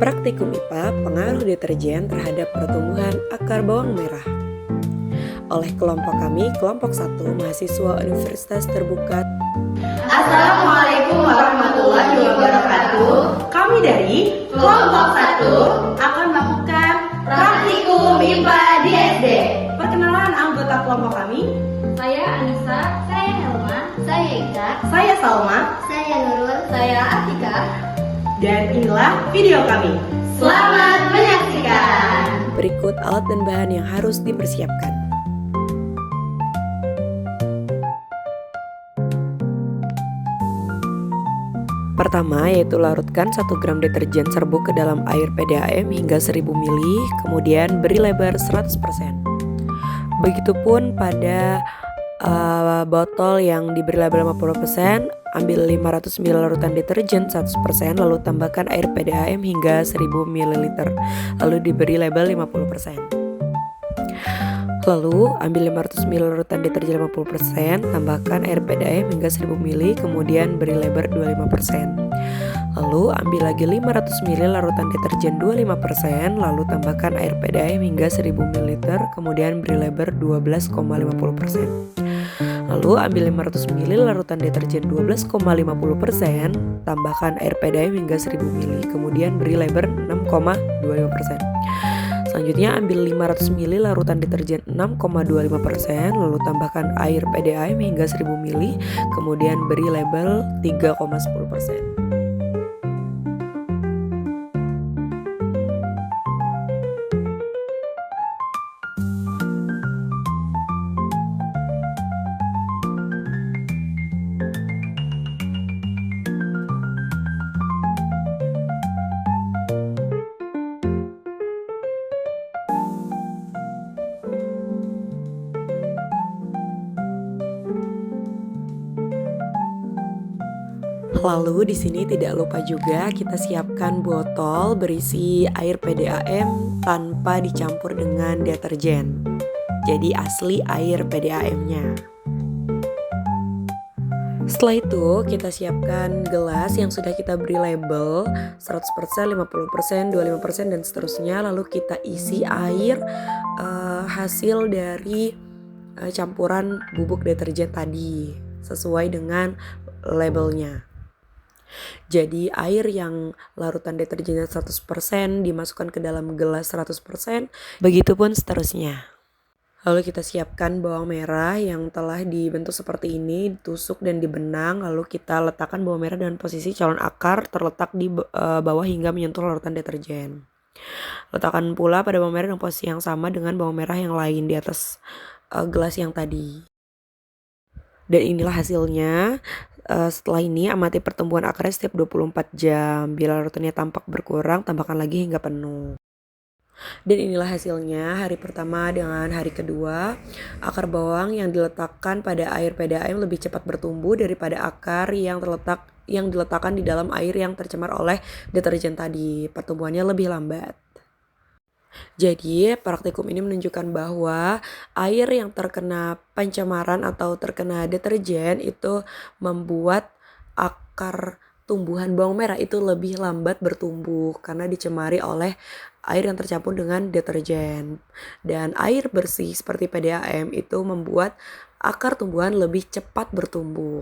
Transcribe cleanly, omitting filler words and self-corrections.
Praktikum IPA, pengaruh deterjen terhadap pertumbuhan akar bawang merah. Oleh kelompok kami, kelompok 1, mahasiswa Universitas Terbuka. Assalamualaikum warahmatullahi wabarakatuh. Kami dari kelompok 1 akan melakukan praktikum IPA di SD. Perkenalan anggota kelompok kami. Saya Anissa, saya Helma, saya Ika, Saya Salma, saya Nurul, saya Atika. dan inilah video kami. Selamat menyaksikan. Berikut alat dan bahan yang harus dipersiapkan. Pertama yaitu larutkan 1 gram deterjen serbuk ke dalam air PDAM hingga 1000 ml, kemudian beri lebar 100%. Begitupun pada botol yang diberi label 50%, ambil 500 ml larutan deterjen 100%, lalu tambahkan air PDAM hingga 1000 ml, lalu diberi label 50%. Lalu ambil 500 ml larutan deterjen 50%, tambahkan air PDAM hingga 1000 ml, kemudian beri lebar 25%. Lalu ambil lagi 500 ml larutan deterjen 25%, lalu tambahkan air PDAM hingga 1000 ml, kemudian beri lebar 12,50%. Lalu ambil 500 ml larutan deterjen 12,50%, tambahkan air PDAM hingga 1000 ml, kemudian beri lebar 6,25%. Selanjutnya ambil 500 ml larutan deterjen 6,25%, lalu tambahkan air PDAM hingga 1000 ml, kemudian beri label 3,10%. Lalu di sini tidak lupa juga kita siapkan botol berisi air PDAM tanpa dicampur dengan deterjen. Jadi asli air PDAM-nya. Setelah itu kita siapkan gelas yang sudah kita beri label 100%, 50%, 25% dan seterusnya. Lalu kita isi air hasil dari campuran bubuk deterjen tadi sesuai dengan labelnya. Jadi air yang larutan deterjennya 100% dimasukkan ke dalam gelas 100%, begitupun seterusnya. Lalu kita siapkan bawang merah yang telah dibentuk seperti ini, ditusuk dan dibenang. Lalu kita letakkan bawang merah dengan posisi calon akar terletak di bawah hingga menyentuh larutan deterjen. Letakkan pula pada bawang merah dengan posisi yang sama dengan bawang merah yang lain di atas gelas yang tadi. Dan inilah hasilnya. Setelah ini amati pertumbuhan akarnya setiap 24 jam. Bila larutannya tampak berkurang, tambahkan lagi hingga penuh. Dan inilah hasilnya hari pertama dengan hari kedua. Akar bawang yang diletakkan pada air PDAM lebih cepat bertumbuh daripada akar yang diletakkan di dalam air yang tercemar oleh deterjen tadi. Pertumbuhannya lebih lambat. Jadi praktikum ini menunjukkan bahwa air yang terkena pencemaran atau terkena deterjen itu membuat akar tumbuhan bawang merah itu lebih lambat bertumbuh karena dicemari oleh air yang tercampur dengan deterjen. Dan air bersih seperti PDAM itu membuat akar tumbuhan lebih cepat bertumbuh.